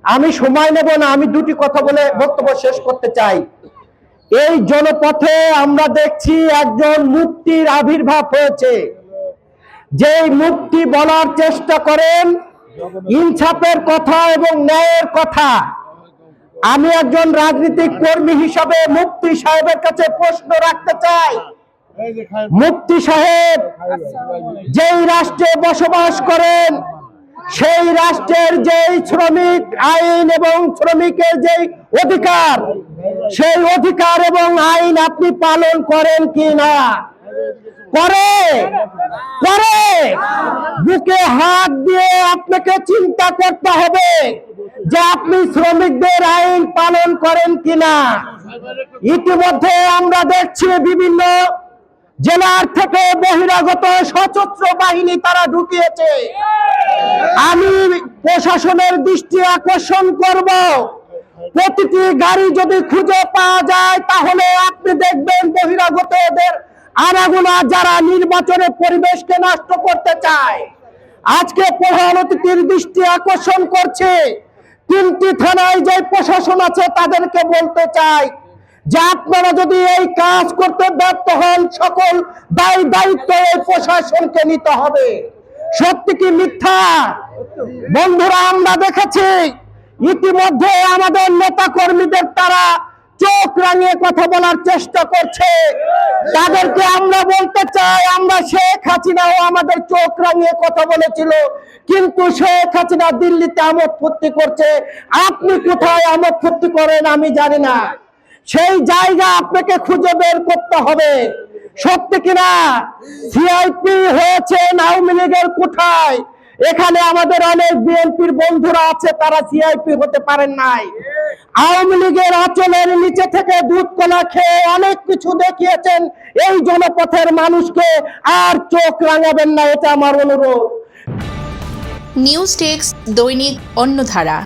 আমি সময় নেব না, আমি দুটি কথা বলে বক্তব্য শেষ করতে চাই। এই জনপথে আমরা দেখছি একজন মুক্তির আবির্ভাব হয়েছে, যেই মুক্তি বলার চেষ্টা করেন ইনসাফের কথা এবং ন্যায়ের কথা। আমি একজন রাজনৈতিক কর্মী হিসাবে মুফতি সাহেবের কাছে প্রশ্ন রাখতে চাই। মুফতি সাহেব যেই রাষ্ট্রে বসবাস করেন, সেই রাষ্ট্রের যেই শ্রমিক আইন এবং শ্রমিকের যেই অধিকার, সেই অধিকার এবং আইন আপনি পালন করেন কি না? করে করে বুকে হাত দিয়ে আপনাকে চিন্তা করতে হবে যে আপনি শ্রমিকদের আইন পালন করেন কিনা। ইতিমধ্যে আমরা দেখছি বিভিন্ন জেলার থেকে বহিরাগত সশস্ত্র বাহিনী তারা ঢুকিয়েছে। আমি প্রশাসনের দৃষ্টি আকর্ষণ করব, প্রতিটি গাড়ি যদি খুঁজে পাওয়া যায় তাহলে আপনি দেখবেন বহিরাগতদের আনাগোনা যারা নির্বাচনের পরিবেশকে নষ্ট করতে চায়। আজকে প্রধান অতিথির দৃষ্টি আকর্ষণ করছে, তিনটি থানায় যে প্রশাসন আছে তাদেরকে বলতে চাই যে আপনারা যদি এই কাজ করতে ব্যর্থ হন, সকল দায়িত্ব এই প্রশাসনকে নিতে হবে। সত্যি কি মিথ্যা? বন্ধুরা, আমরা দেখেছি ইতিমধ্যে আমাদের নেতা কর্মীদের তারা চোখ রাঙিয়ে কথা বলার চেষ্টা করছে। তাদেরকে আমরা বলতে চাই, আমরা শেখ হাসিনাও আমাদের চোখ রাঙিয়ে কথা বলেছিল, কিন্তু শেখ হাসিনা দিল্লিতে আমোদ ফুর্তি করছে। আপনি কোথায় আমোদ ফুর্তি করেন আমি জানি না, সেই জায়গা আপনাকে খুঁজে বের করতে হবে। সত্যি কিনা সিআইপি হয়েছে আওয়ামী লীগের কোঠায়? এখানে আমাদের অনেক বিএনপির বন্ধুরা আছে, তারা সিআইপি হতে পারেন নাই। আওয়ামী লীগের আঁচলের নিচে থেকে দুধ কলা খেয়ে অনেক কিছু দেখিয়েছেন এই জনপথের মানুষকে, আর চোখ রাঙাবেন না, এটা আমার অনুরোধ। নিউজ টেক্স দৈনিক অন্যধারা।